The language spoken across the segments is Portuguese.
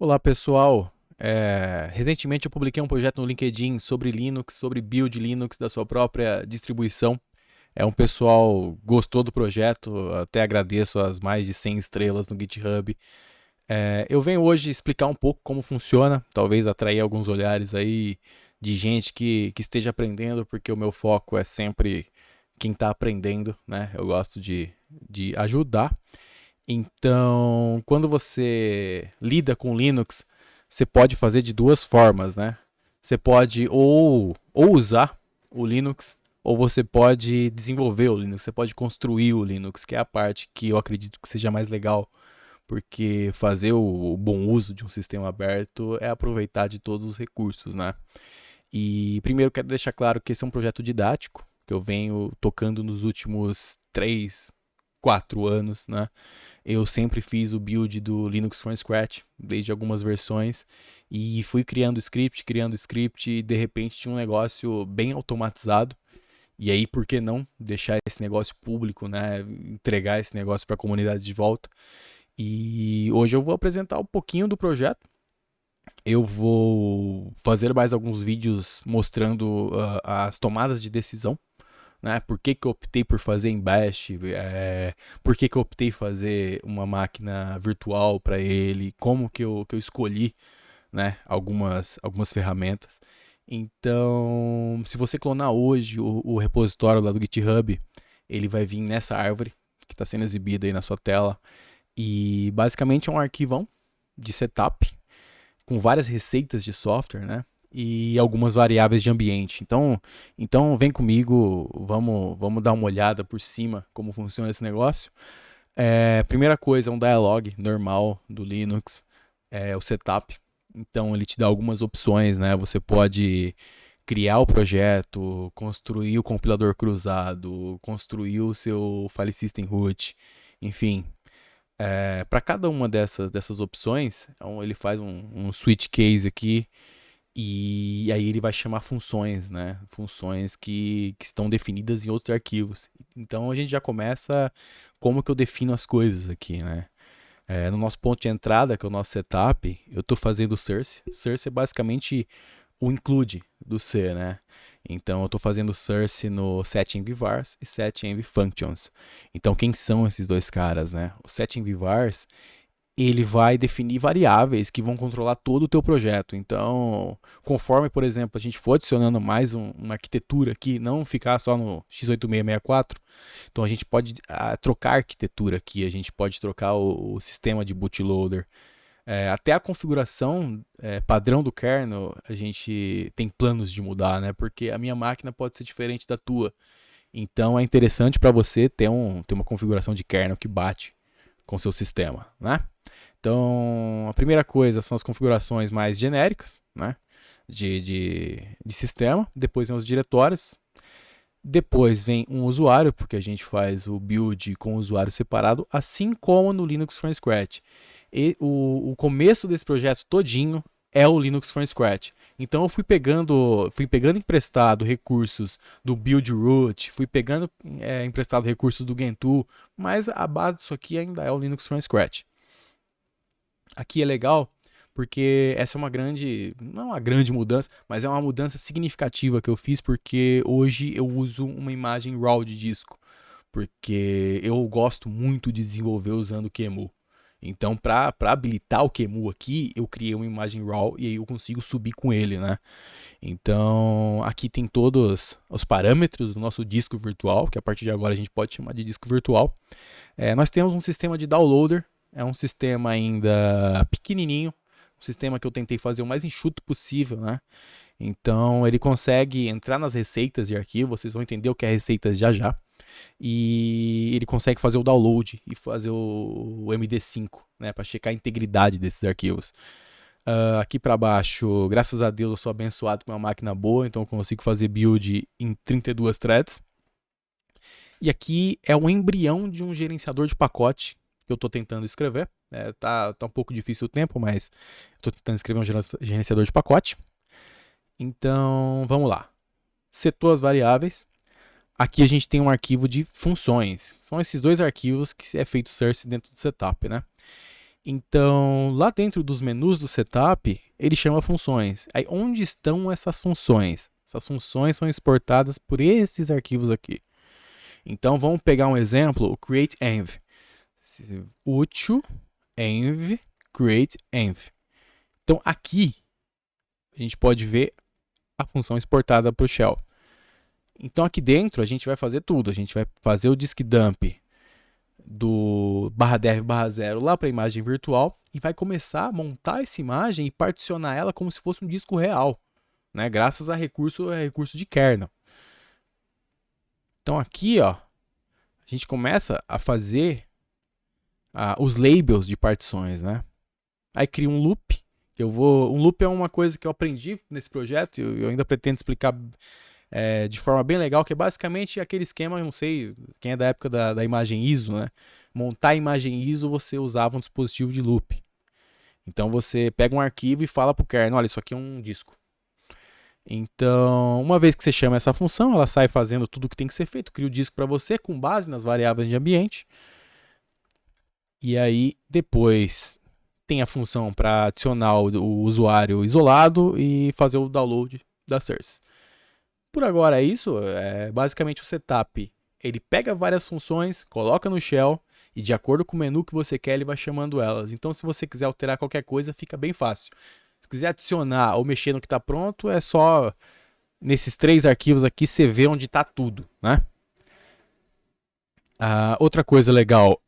Olá pessoal, recentemente eu publiquei um projeto no LinkedIn sobre Linux, sobre build Linux da sua própria distribuição. Um pessoal gostou do projeto, até agradeço as mais de 100 estrelas no GitHub. Eu venho hoje explicar um pouco como funciona, talvez atrair alguns olhares aí de gente que esteja aprendendo, porque o meu foco é sempre quem está aprendendo, né? Eu gosto de ajudar. Então, quando você lida com Linux, você pode fazer de duas formas, né? Você pode ou usar o Linux, ou você pode desenvolver o Linux, você pode construir o Linux, que é a parte que eu acredito que seja mais legal, porque fazer o bom uso de um sistema aberto é aproveitar de todos os recursos, né? E primeiro quero deixar claro que esse é um projeto didático, que eu venho tocando nos últimos 3, 4 anos, né? Eu sempre fiz o build do Linux from scratch, desde algumas versões, e fui criando script, e de repente tinha um negócio bem automatizado. E aí, por que não deixar esse negócio público, né? Entregar esse negócio para a comunidade de volta. E hoje eu vou apresentar um pouquinho do projeto. Eu vou fazer mais alguns vídeos mostrando as tomadas de decisão, né? Por que eu optei por fazer em Bash, por que eu optei fazer uma máquina virtual para ele, como que eu escolhi, né? Algumas ferramentas. Então, se você clonar hoje o repositório lá do GitHub, ele vai vir nessa árvore que está sendo exibida aí na sua tela. E basicamente é um arquivão de setup com várias receitas de software, né? E algumas variáveis de ambiente. Então vem comigo, vamos dar uma olhada por cima como funciona esse negócio. Primeira coisa, é um dialog normal do Linux, o setup. Então ele te dá algumas opções, né? Você pode criar o projeto, construir o compilador cruzado, construir o seu file system root, enfim, para cada uma dessas opções, então ele faz um switch case aqui e aí ele vai chamar funções, né? Funções que estão definidas em outros arquivos. Então a gente já começa como que eu defino as coisas aqui, né? No nosso ponto de entrada, que é o nosso setup, eu estou fazendo o source. Source é basicamente o include do C, né? Então eu estou fazendo source no setEnvVars e setEnvFunctions. Então quem são esses dois caras, né? O setEnvVars ele vai definir variáveis que vão controlar todo o teu projeto. Então, conforme, por exemplo, a gente for adicionando mais uma arquitetura aqui, não ficar só no x8664, então a gente pode trocar a arquitetura aqui, a gente pode trocar o sistema de bootloader, até a configuração padrão do kernel, a gente tem planos de mudar, né? Porque a minha máquina pode ser diferente da tua. Então é interessante para você ter uma configuração de kernel que bate com o seu sistema, né? Então, a primeira coisa são as configurações mais genéricas, né? De sistema. Depois vem os diretórios. Depois vem um usuário, porque a gente faz o build com o usuário separado, assim como no Linux from Scratch. E o começo desse projeto todinho é o Linux from Scratch. Então eu fui pegando emprestado recursos do build root, fui pegando emprestado recursos do Gentoo, mas a base disso aqui ainda é o Linux from Scratch. Aqui é legal porque essa é uma grande, não é uma grande mudança, mas é uma mudança significativa que eu fiz porque hoje eu uso uma imagem RAW de disco, porque eu gosto muito de desenvolver usando o QEMU. Então, para habilitar o QEMU aqui, eu criei uma imagem RAW e aí eu consigo subir com ele, né? Então, aqui tem todos os parâmetros do nosso disco virtual, que a partir de agora a gente pode chamar de disco virtual. Nós temos um sistema de downloader, é um sistema ainda pequenininho, um sistema que eu tentei fazer o mais enxuto possível, né? Então ele consegue entrar nas receitas de arquivo, vocês vão entender o que é receitas já já, e ele consegue fazer o download e fazer o MD5, né, para checar a integridade desses arquivos. Aqui para baixo, graças a Deus, eu sou abençoado com uma máquina boa, então eu consigo fazer build em 32 threads. E aqui é um embrião de um gerenciador de pacote que eu estou tentando escrever. Tá um pouco difícil o tempo, mas estou tentando escrever um gerenciador de pacote. Então, vamos lá. Setou as variáveis. Aqui a gente tem um arquivo de funções. São esses dois arquivos que é feito source dentro do setup, né? Então, lá dentro dos menus do setup, ele chama funções. Aí, onde estão essas funções? Essas funções são exportadas por esses arquivos aqui. Então, vamos pegar um exemplo, o createEnv. Útil, env, createEnv. Então, aqui, a gente pode ver a função exportada para o shell. Então, aqui dentro, a gente vai fazer tudo. A gente vai fazer o disk dump do /dev/0 lá para a imagem virtual e vai começar a montar essa imagem e particionar ela como se fosse um disco real, né? Graças a recurso de kernel. Então aqui, ó, a gente começa a fazer os labels de partições, né? Aí cria um loop, um loop é uma coisa que eu aprendi nesse projeto, eu ainda pretendo explicar de forma bem legal, que é basicamente aquele esquema, eu não sei quem é da época da imagem ISO, né? Montar a imagem ISO, você usava um dispositivo de loop. Então você pega um arquivo e fala para o kernel, olha, isso aqui é um disco. Então, uma vez que você chama essa função, ela sai fazendo tudo o que tem que ser feito, cria o disco para você com base nas variáveis de ambiente. E aí, depois, tem a função para adicionar o usuário isolado e fazer o download da source. Por agora é isso, basicamente o setup. Ele pega várias funções, coloca no shell e de acordo com o menu que você quer, ele vai chamando elas. Então, se você quiser alterar qualquer coisa, fica bem fácil. Se quiser adicionar ou mexer no que está pronto, é só nesses 3 arquivos aqui você vê onde está tudo, né? Outra coisa legal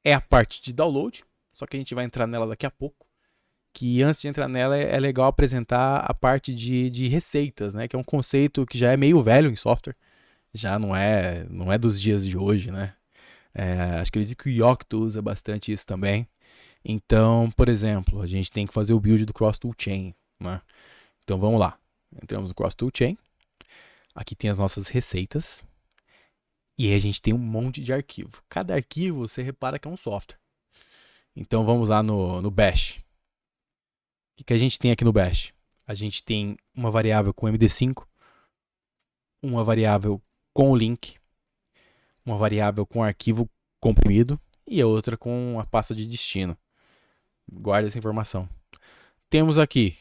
é a parte de download, só que a gente vai entrar nela daqui a pouco. Que antes de entrar nela é legal apresentar a parte de receitas, né? Que é um conceito que já é meio velho em software. Já não é dos dias de hoje, né? Acho que eu disse que o Yocto usa bastante isso também. Então, por exemplo, a gente tem que fazer o build do Cross Toolchain, né? Então vamos lá. Entramos no Cross Toolchain. Aqui tem as nossas receitas. E aí a gente tem um monte de arquivo. Cada arquivo você repara que é um software. Então vamos lá no Bash. O que a gente tem aqui no Bash? A gente tem uma variável com MD5, uma variável com o link, uma variável com arquivo comprimido e a outra com a pasta de destino. Guarde essa informação. Temos aqui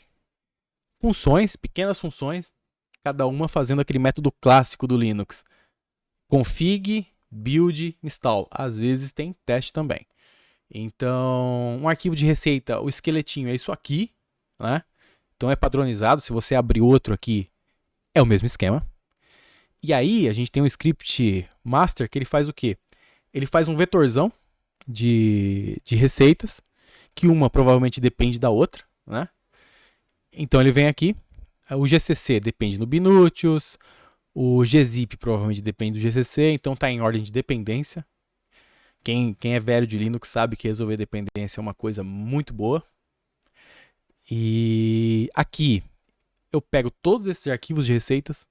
funções, pequenas funções, cada uma fazendo aquele método clássico do Linux. Config, build, install. Às vezes tem teste também. Então, um arquivo de receita, o esqueletinho é isso aqui, né? Então é padronizado, se você abrir outro aqui, é o mesmo esquema. E aí a gente tem um script master que ele faz o quê? Ele faz um vetorzão de receitas, que uma provavelmente depende da outra, né? Então ele vem aqui, o GCC depende do Binutius, o gzip provavelmente depende do GCC, então está em ordem de dependência. Quem é velho de Linux sabe que resolver dependência é uma coisa muito boa. E aqui eu pego todos esses arquivos de receitas,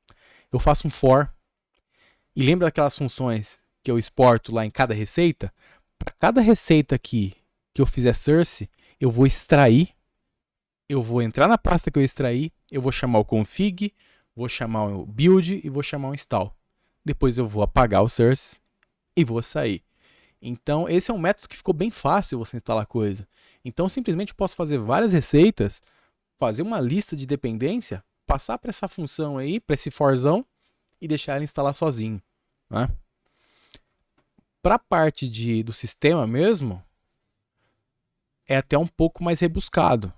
eu faço um for, e lembra daquelas funções que eu exporto lá em cada receita? Para cada receita aqui que eu fizer source, eu vou extrair, eu vou entrar na pasta que eu extraí, eu vou chamar o config, vou chamar o build e vou chamar o install. Depois eu vou apagar o source e vou sair. Então, esse é um método que ficou bem fácil você instalar coisa. Então, simplesmente eu posso fazer várias receitas, fazer uma lista de dependência, passar para essa função aí, para esse forzão, e deixar ela instalar sozinho, né? Para a parte do sistema mesmo, é até um pouco mais rebuscado.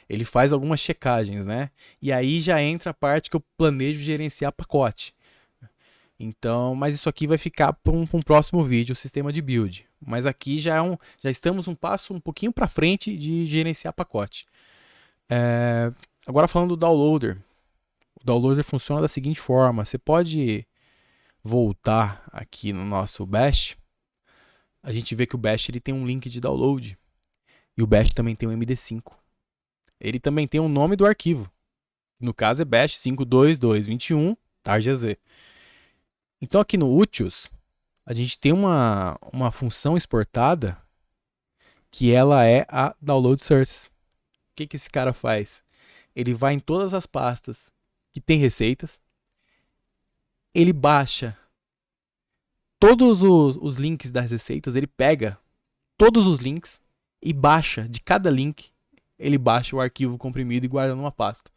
Ele faz algumas checagens, né? E aí já entra a parte que eu planejo gerenciar pacote. Então, mas isso aqui vai ficar para um próximo vídeo, o sistema de build. Mas aqui já estamos um passo um pouquinho para frente de gerenciar pacote. Agora falando do downloader. O downloader funciona da seguinte forma. Você pode voltar aqui no nosso bash. A gente vê que o bash ele tem um link de download. E o bash também tem um MD5. Ele também tem o nome do arquivo. No caso é bash 52221 targz. Então aqui no Utils, a gente tem uma função exportada que ela é a download source. O que esse cara faz? Ele vai em todas as pastas que tem receitas, ele baixa todos os links das receitas, ele pega todos os links e baixa, de cada link, ele baixa o arquivo comprimido e guarda numa pasta.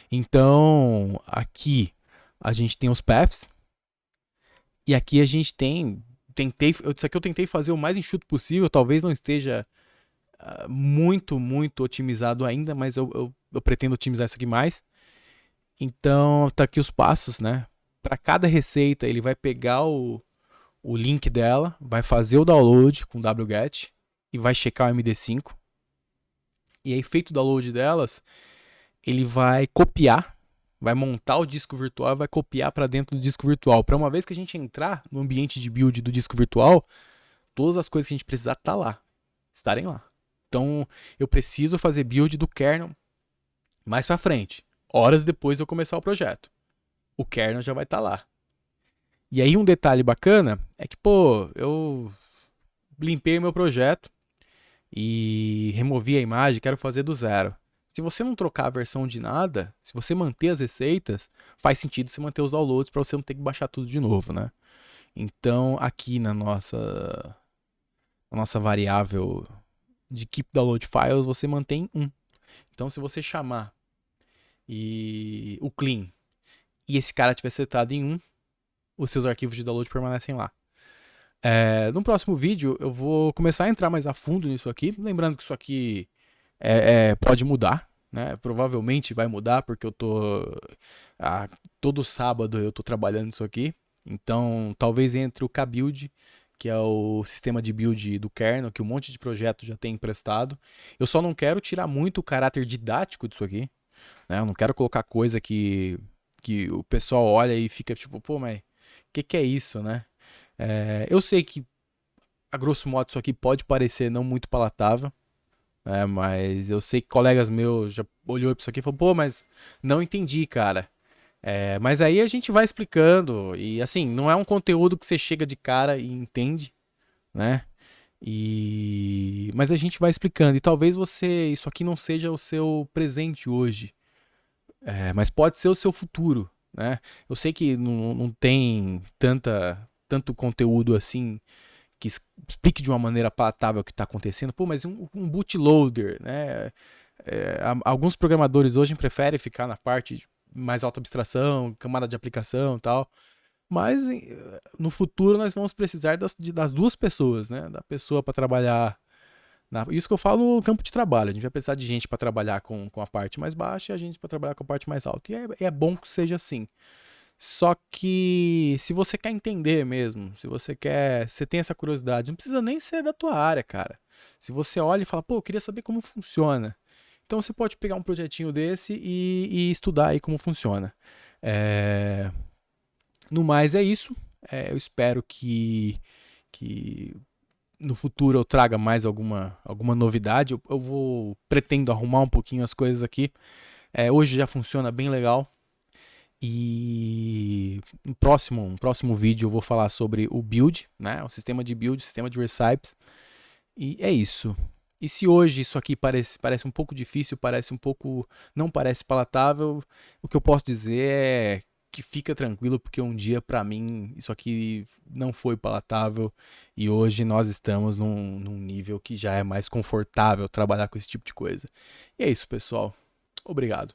Então, aqui a gente tem os paths, e aqui a gente isso aqui eu tentei fazer o mais enxuto possível, talvez não esteja muito otimizado ainda, mas eu pretendo otimizar isso aqui mais. Então, tá aqui os passos, né? Para cada receita, ele vai pegar o link dela, vai fazer o download com wget e vai checar o MD5. E aí, feito o download delas, ele vai copiar, vai montar o disco virtual e vai copiar para dentro do disco virtual. Para uma vez que a gente entrar no ambiente de build do disco virtual, todas as coisas que a gente precisar estarem lá. Então, eu preciso fazer build do kernel mais para frente, horas depois de eu começar o projeto. O kernel já vai estar lá. E aí um detalhe bacana é que, eu limpei o meu projeto e removi a imagem, quero fazer do zero. Se você não trocar a versão de nada, se você manter as receitas, faz sentido você manter os downloads para você não ter que baixar tudo de novo, né? Então, aqui na nossa variável de keep download files, você mantém 1. Então, se você chamar o clean e esse cara tiver setado em 1, os seus arquivos de download permanecem lá. No próximo vídeo eu vou começar a entrar mais a fundo nisso aqui, lembrando que isso aqui pode mudar, né? Provavelmente vai mudar porque eu tô todo sábado eu tô trabalhando nisso aqui, então talvez entre o kbuild, que é o sistema de build do kernel, que um monte de projeto já tem emprestado. Eu só não quero tirar muito o caráter didático disso aqui, né? Eu não quero colocar coisa que o pessoal olha e fica tipo, mas o que é isso, né? Eu sei que, a grosso modo, isso aqui pode parecer não muito palatável, mas eu sei que colegas meus já olhou para isso aqui e falou, mas não entendi, cara. Mas aí a gente vai explicando, e assim, não é um conteúdo que você chega de cara e entende, né? Mas a gente vai explicando, e talvez isso aqui não seja o seu presente hoje, mas pode ser o seu futuro, né? Eu sei que não tem tanto conteúdo assim que explique de uma maneira palatável o que está acontecendo. Mas um bootloader, né? Alguns programadores hoje preferem ficar na parte de mais alta abstração, camada de aplicação e tal. Mas no futuro nós vamos precisar das duas pessoas, né? Da pessoa para trabalhar. Isso que eu falo no campo de trabalho. A gente vai precisar de gente para trabalhar com a parte mais baixa e a gente para trabalhar com a parte mais alta. E é bom que seja assim. Só que se você quer entender mesmo, se você tem essa curiosidade, não precisa nem ser da tua área, cara. Se você olha e fala, eu queria saber como funciona. Então você pode pegar um projetinho desse e estudar aí como funciona. No mais é isso. Eu espero que no futuro eu traga mais alguma novidade. Eu pretendo arrumar um pouquinho as coisas aqui. Hoje já funciona bem legal. E no próximo vídeo eu vou falar sobre o build, né? O sistema de build, o sistema de recipes. E é isso. E se hoje isso aqui parece um pouco difícil, não parece palatável, o que eu posso dizer é que fica tranquilo, porque um dia para mim isso aqui não foi palatável e hoje nós estamos num nível que já é mais confortável trabalhar com esse tipo de coisa. E é isso, pessoal. Obrigado.